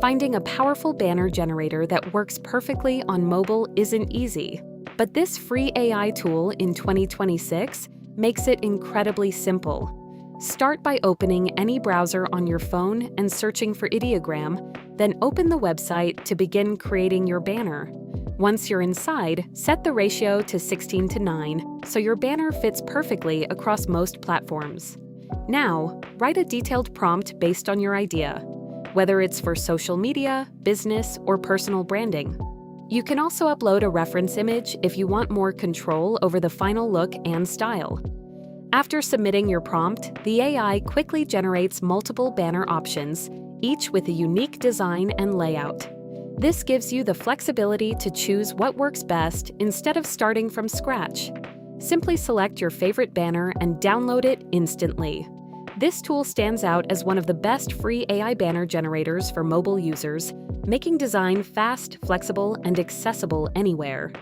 Finding a powerful banner generator that works perfectly on mobile isn't easy, but this free AI tool in 2026 makes it incredibly simple. Start by opening any browser on your phone and searching for ideogram, then open the website to begin creating your banner. Once you're inside, set the ratio to 16:9 so your banner fits perfectly across most platforms. Now, write a detailed prompt based on your idea, whether it's for social media, business, or personal branding. You can also upload a reference image if you want more control over the final look and style. After submitting your prompt, the AI quickly generates multiple banner options, each with a unique design and layout. This gives you the flexibility to choose what works best instead of starting from scratch. Simply select your favorite banner and download it instantly. This tool stands out as one of the best free AI banner generators for mobile users, making design fast, flexible, and accessible anywhere.